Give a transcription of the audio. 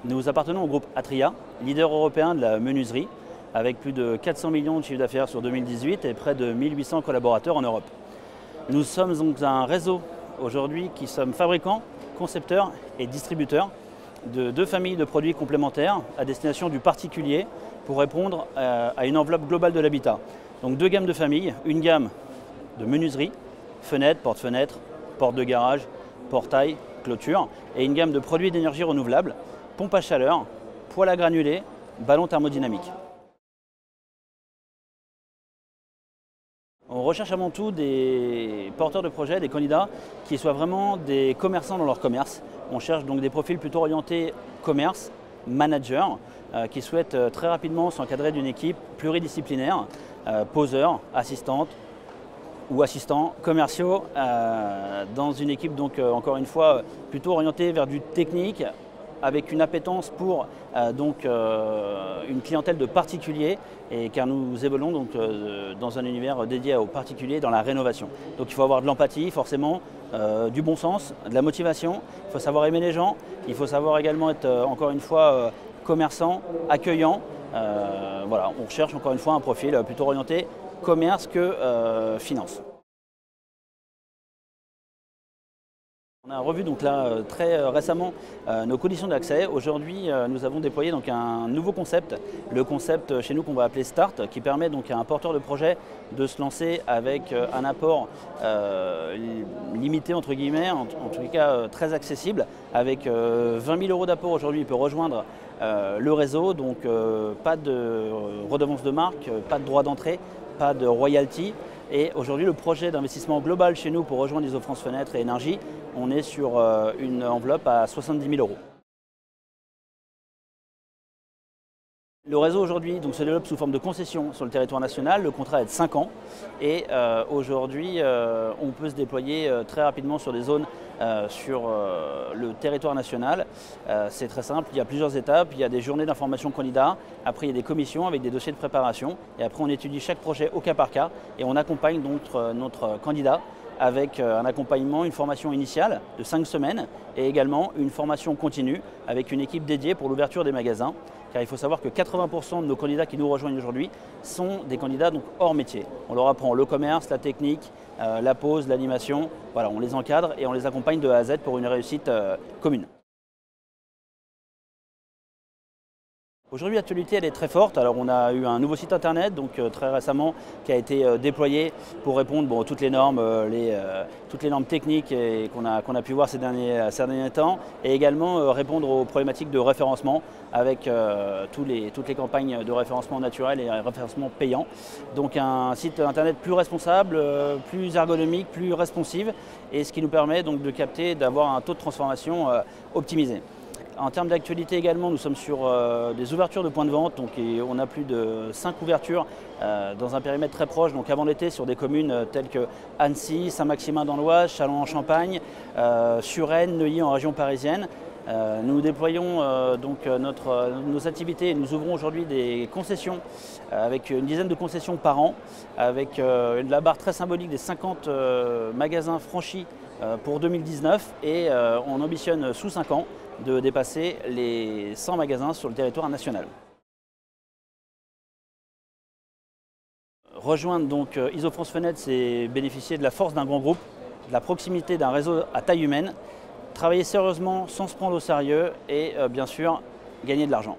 Nous appartenons au groupe Atria, leader européen de la menuiserie, avec plus de 400 millions de chiffre d'affaires sur 2018 et près de 1800 collaborateurs en Europe. Nous sommes donc un réseau aujourd'hui qui sommes fabricants, concepteurs et distributeurs de deux familles de produits complémentaires à destination du particulier pour répondre à une enveloppe globale de l'habitat. Donc deux gammes de familles, une gamme de menuiserie, fenêtres, porte-fenêtres, portes de garage, portail, clôture, et une gamme de produits d'énergie renouvelable, pompe à chaleur, poêle à granulés, ballon thermodynamique. On recherche avant tout des porteurs de projets, des candidats qui soient vraiment des commerçants dans leur commerce. On cherche donc des profils plutôt orientés commerce, manager, qui souhaitent très rapidement s'encadrer d'une équipe pluridisciplinaire, poseurs, assistantes ou assistants commerciaux, dans une équipe donc encore une fois plutôt orientée vers du technique, avec une appétence pour une clientèle de particuliers, et car nous évoluons donc dans un univers dédié aux particuliers dans la rénovation. Donc il faut avoir de l'empathie forcément, du bon sens, de la motivation, il faut savoir aimer les gens, il faut savoir également être encore une fois commerçant, accueillant. Voilà, on recherche encore une fois un profil plutôt orienté commerce que finance. On a revu donc là très récemment nos conditions d'accès. Aujourd'hui, nous avons déployé donc un nouveau concept, le concept chez nous qu'on va appeler Start, qui permet donc à un porteur de projet de se lancer avec un apport limité entre guillemets, en tous les cas très accessible, avec 20 000 € d'apport aujourd'hui. Il peut rejoindre le réseau, donc pas de redevance de marque, pas de droit d'entrée, pas de royalty. Et aujourd'hui, le projet d'investissement global chez nous pour rejoindre Isofrance Fenêtres et Énergie, on est sur une enveloppe à 70 000 €. Le réseau aujourd'hui se développe sous forme de concession sur le territoire national. Le contrat est de 5 ans et aujourd'hui on peut se déployer très rapidement sur des zones sur le territoire national. C'est très simple, il y a plusieurs étapes, il y a des journées d'information candidats, après il y a des commissions avec des dossiers de préparation et après on étudie chaque projet au cas par cas et on accompagne donc notre candidat avec un accompagnement, une formation initiale de 5 semaines et également une formation continue avec une équipe dédiée pour l'ouverture des magasins. Car il faut savoir que 80% de nos candidats qui nous rejoignent aujourd'hui sont des candidats donc hors métier. On leur apprend le commerce, la technique, la pose, l'animation. Voilà, on les encadre et on les accompagne de A à Z pour une réussite commune. Aujourd'hui, l'actualité elle est très forte. Alors, on a eu un nouveau site internet donc très récemment qui a été déployé pour répondre à toutes les normes, techniques qu'on a pu voir ces derniers temps, et également répondre aux problématiques de référencement avec toutes les campagnes de référencement naturel et référencement payant. Donc un site internet plus responsable, plus ergonomique, plus responsive, et ce qui nous permet donc de capter, d'avoir un taux de transformation optimisé. En termes d'actualité également, nous sommes sur des ouvertures de points de vente, donc on a plus de 5 ouvertures dans un périmètre très proche, donc avant l'été sur des communes telles que Annecy, Saint-Maximin dans l'Oise, Châlons en Champagne, Suresnes, Neuilly en région parisienne. Nous déployons nos activités et nous ouvrons aujourd'hui des concessions avec une dizaine de concessions par an, avec la barre très symbolique des 50 magasins franchis pour 2019 et on ambitionne sous 5 ans de dépasser les 100 magasins sur le territoire national. Rejoindre donc Isofrance Fenêtres, c'est bénéficier de la force d'un grand groupe, de la proximité d'un réseau à taille humaine, travailler sérieusement sans se prendre au sérieux et bien sûr gagner de l'argent.